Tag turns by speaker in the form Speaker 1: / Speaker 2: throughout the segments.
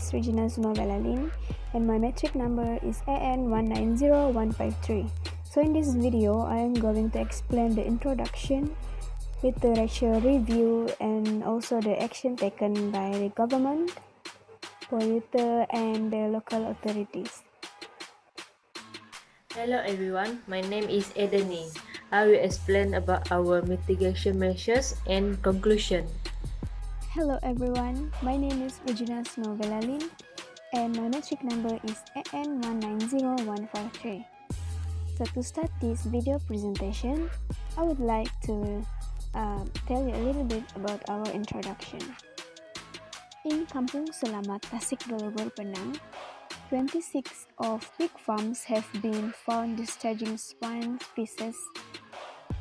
Speaker 1: is Regina VELALIN and my metric number is AN190153. So in this video, I am going to explain the introduction, literature review, and also the action taken by the government, polluter, and the local authorities.
Speaker 2: Hello everyone, my name is ADENY. I will explain about our mitigation measures and conclusion.
Speaker 1: Hello everyone, my name is Regina VELALIN and my metric number is AN190153. So to start this video presentation, I would like to tell you a little bit about our introduction. In Kampung Selamat, Tasek, Gelugor, Penang, 26 of pig farms have been found discharging swine feces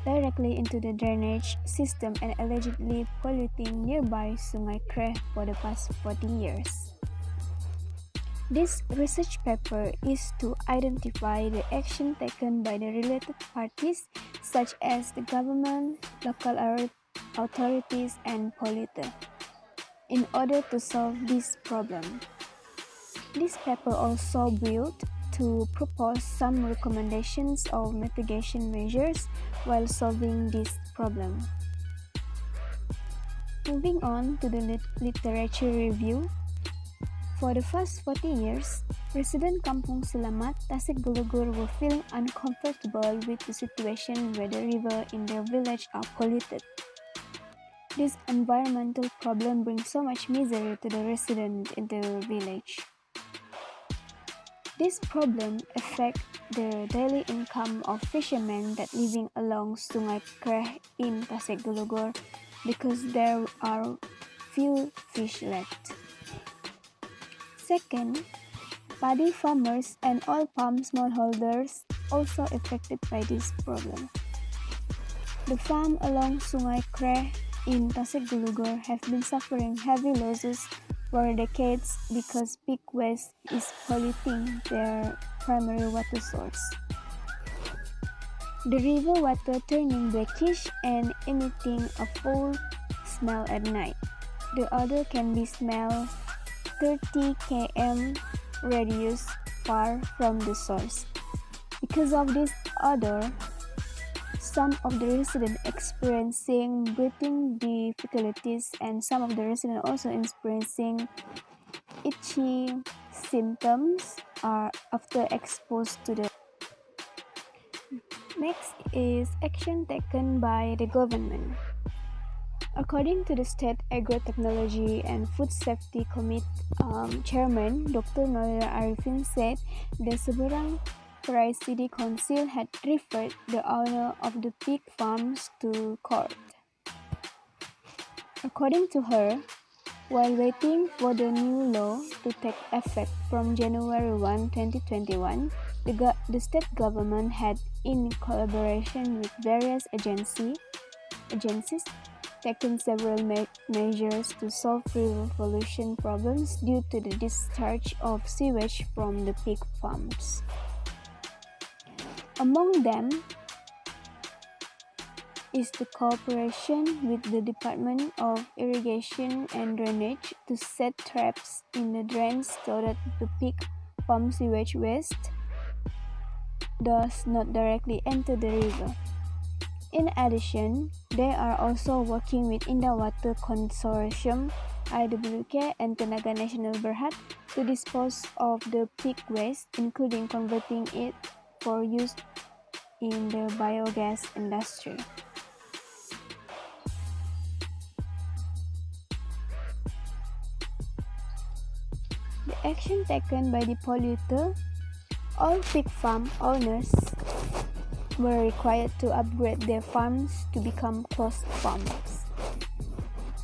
Speaker 1: directly into the drainage system and allegedly polluting nearby Sungai Kreh for the past 40 years. This research paper is to identify the action taken by the related parties such as the government, local authorities, and polluter in order to solve this problem. This paper also built to propose some recommendations of mitigation measures while solving this problem. Moving on to the literature review. For the past 40 years, resident Kampung Selamat, Tasek, Gelugor were feeling uncomfortable with the situation where the river in their village are polluted. This environmental problem brings so much misery to the residents in the village. This problem affects the daily income of fishermen that living along Sungai Kreh in Tasek, Gelugor because there are few fish left. Second, paddy farmers and oil palm smallholders also affected by this problem. The farm along Sungai Kreh in Tasek, Gelugor have been suffering heavy losses for decades because pig waste is polluting their primary water source. The river water turning brackish and emitting a foul smell at night. The odor can be smelled 30 km radius far from the source. Because of this odor, some of the residents experiencing breathing difficulties and some of the residents also experiencing itchy symptoms after exposed to the. Next is action taken by the government. According to the State Agro-Technology and Food Safety Committee Chairman Dr. Nolia Arifin said the Seberang Perai City Council had referred the owner of the pig farms to court. According to her, while waiting for the new law to take effect from January 1, 2021, the state government had, in collaboration with various agencies, taken several measures to solve river pollution problems due to the discharge of sewage from the pig farms. Among them is the cooperation with the Department of Irrigation and Drainage to set traps in the drains so that the pig farm sewage waste does not directly enter the river. In addition, they are also working with Indawater Consortium, IWK, and Tenaga Nasional Berhad to dispose of the pig waste, including converting it for use in the biogas industry. The action taken by the polluter, all pig farm owners were required to upgrade their farms to become closed farms.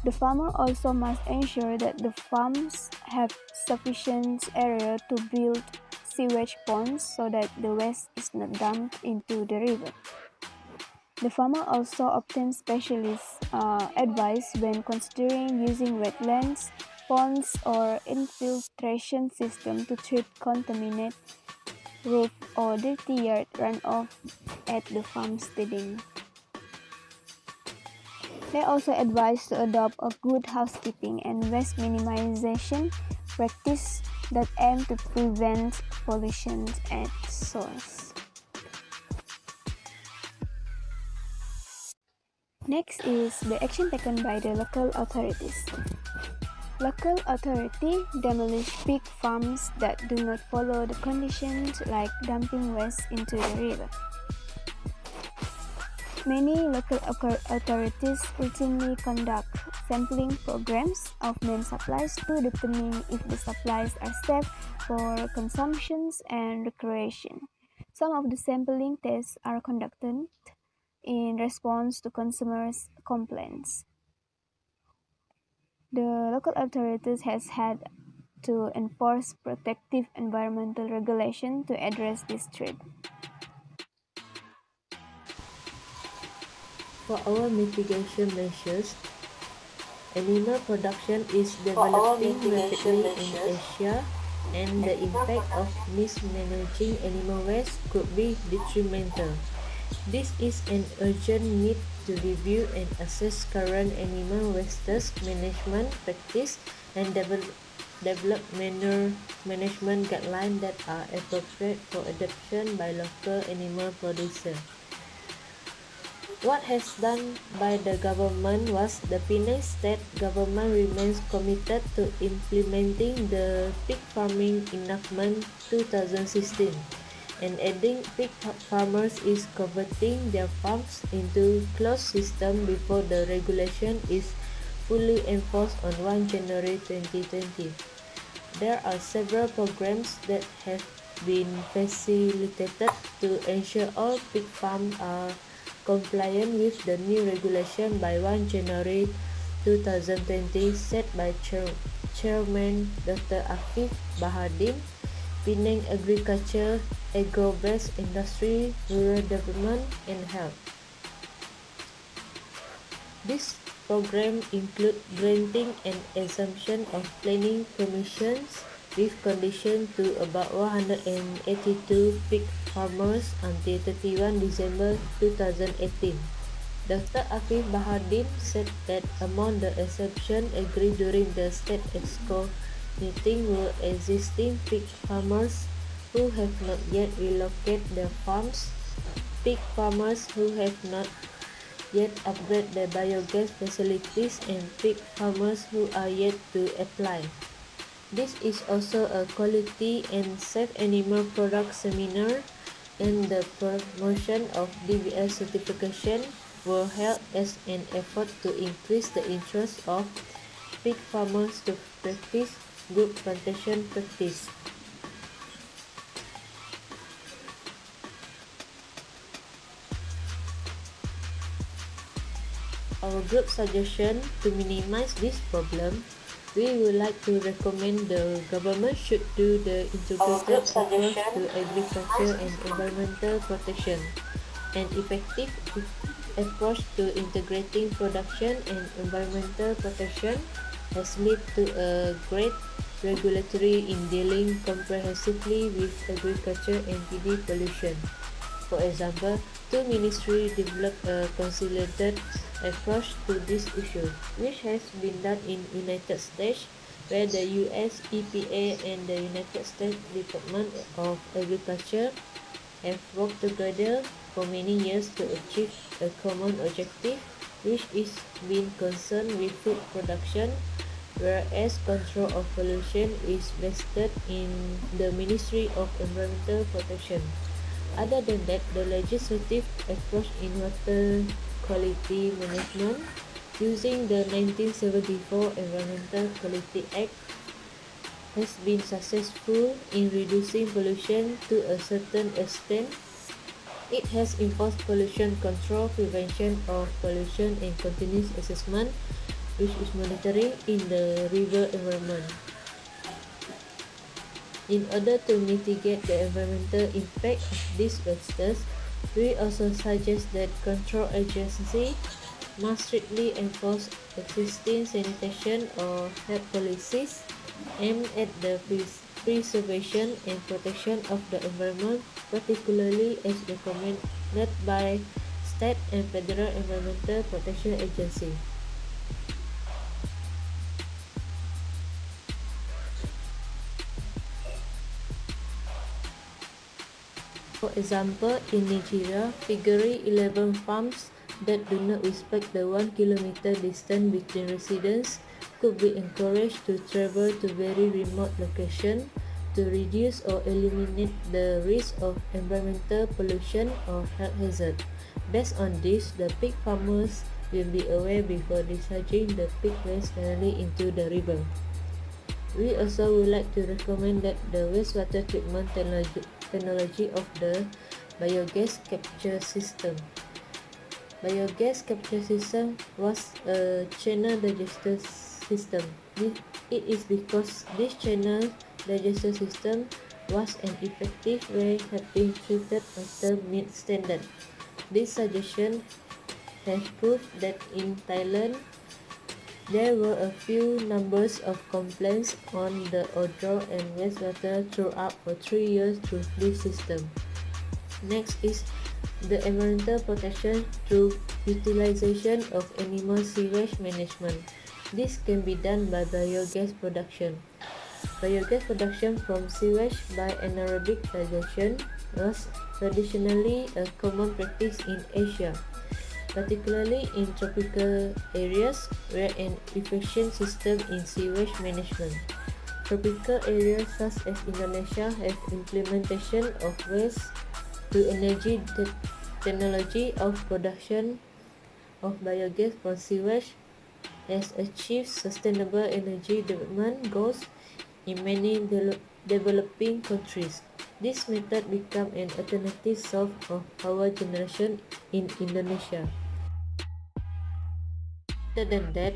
Speaker 1: The farmer also must ensure that the farms have sufficient area to build sewage ponds so that the waste is not dumped into the river. The farmer also obtains specialist advice when considering using wetlands, ponds, or infiltration system to treat contaminated roof or dirty yard runoff at the farm steading. They also advise to adopt a good housekeeping and waste minimization practices that aim to prevent pollution at source. Next is the action taken by the local authorities. Local authority demolish pig farms that do not follow the conditions like dumping waste into the river. Many local authorities routinely conduct sampling programs of main supplies to determine if the supplies are safe for consumption and recreation. Some of the sampling tests are conducted in response to consumers' complaints. The local authorities has had to enforce protective environmental regulation to address this threat.
Speaker 2: For our mitigation measures, animal production is developing rapidly in Asia, and the impact of mismanaging animal waste could be detrimental. This is an urgent need to review and assess current animal waste management practice and develop management guidelines that are appropriate for adoption by local animal producers. What has done by the government was the Penang state government remains committed to implementing the pig farming enactment 2016 and adding pig farmers is converting their farms into closed system before the regulation is fully enforced on 1 January 2020. There are several programs that have been facilitated to ensure all pig farms are compliant with the new regulation by 1 January 2020 set by Chairman Dr. Afif Bahadin, Penang Agriculture, Agro-Based Industry, Rural Development and Health. This program includes granting an exemption of planning permissions with condition to about 182 pig farmers until 31 December 2018. Dr. Afif Bahadin said that among the exceptions agreed during the State Exco meeting were existing pig farmers who have not yet relocated their farms, pig farmers who have not yet upgrade their biogas facilities, and pig farmers who are yet to apply. This is also a quality and safe animal product seminar, and the promotion of DBS certification were held as an effort to increase the interest of pig farmers to practice good plantation practice. Our group suggestion to minimize this problem, we would like to recommend the government should do the integrated approach to agriculture and environmental protection. An effective approach to integrating production and environmental protection has led to a great regulatory in dealing comprehensively with agriculture and PD pollution. For example, two ministries developed a consolidated approach to this issue, which has been done in United States, where the US EPA and the United States Department of Agriculture have worked together for many years to achieve a common objective, which is being concerned with food production, whereas control of pollution is vested in the Ministry of Environmental Protection. Other than that, the legislative approach in water quality management using the 1974 Environmental Quality Act has been successful in reducing pollution to a certain extent. It has enforced pollution control, prevention of pollution and continuous assessment, which is monitoring in the river environment. In order to mitigate the environmental impact of these wastes, we also suggest that control agencies must strictly enforce existing sanitation or health policies aimed at the preservation and protection of the environment, particularly as recommended by state and federal environmental protection agencies. For example, in Nigeria, Figure 11 farms that do not respect the 1 kilometer distance between residents could be encouraged to travel to very remote locations to reduce or eliminate the risk of environmental pollution or health hazard. Based on this, the pig farmers will be aware before discharging the pig waste directly into the river. We also would like to recommend that the wastewater treatment technology of the biogas capture system. Biogas capture system was a channel digester system. It is because this channel digester system was an effective way of being treated water meet standard. This suggestion has proved that in Thailand, there were a few numbers of complaints on the odor and wastewater throughout for 3 years through this system. Next is the environmental protection through utilization of animal sewage management. This can be done by biogas production. Biogas production from sewage by anaerobic digestion was traditionally a common practice in Asia, particularly in tropical areas where an efficient system in sewage management. Tropical areas such as Indonesia have implementation of waste to energy technology of production of biogas from sewage has achieved sustainable energy development goals in many developing countries. This method became an alternative source of power generation in Indonesia. Other than that,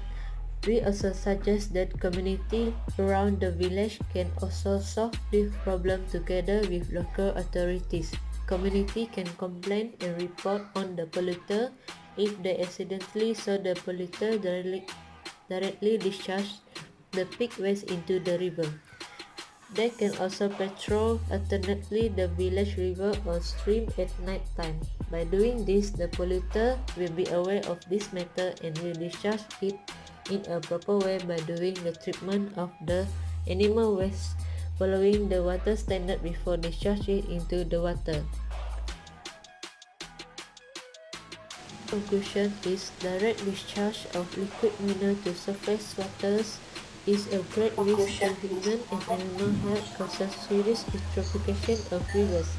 Speaker 2: we also suggest that community around the village can also solve this problem together with local authorities. Community can complain and report on the polluter if they accidentally saw the polluter directly discharge the pig waste into the river. They can also patrol alternately the village river or stream at night time. By doing this, the polluter will be aware of this matter and will discharge it in a proper way by doing the treatment of the animal waste following the water standard before discharging it into the water. Conclusion is direct discharge of liquid manure to surface waters is a great risk to human and animal health, causes serious eutrophication of rivers.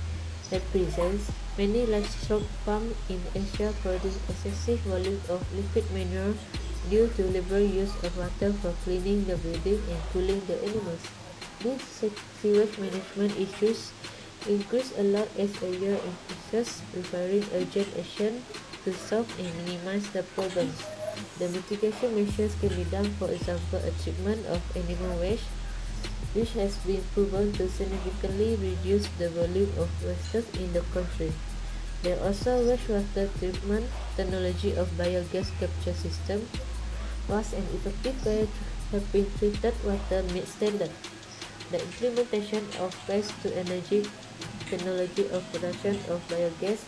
Speaker 2: At present, many livestock farms in Asia produce excessive volumes of liquid manure due to liberal use of water for cleaning the breeding and cooling the animals. These sewage management issues increase a lot as a year increases, requiring urgent action to solve and minimize the problems. The mitigation measures can be done, for example, a treatment of animal waste, which has been proven to significantly reduce the volume of wastes in the country. There are also wastewater treatment technology of biogas capture system was an effective way to helping treated water meet standard. The implementation of waste to energy technology of production of biogas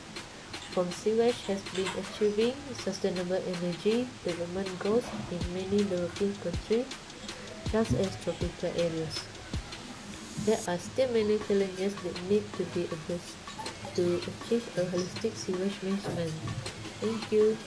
Speaker 2: from sewage has been achieving sustainable energy development goals in many developing countries, such as tropical areas. There are still many challenges that need to be addressed to achieve a holistic sewage management. Thank you.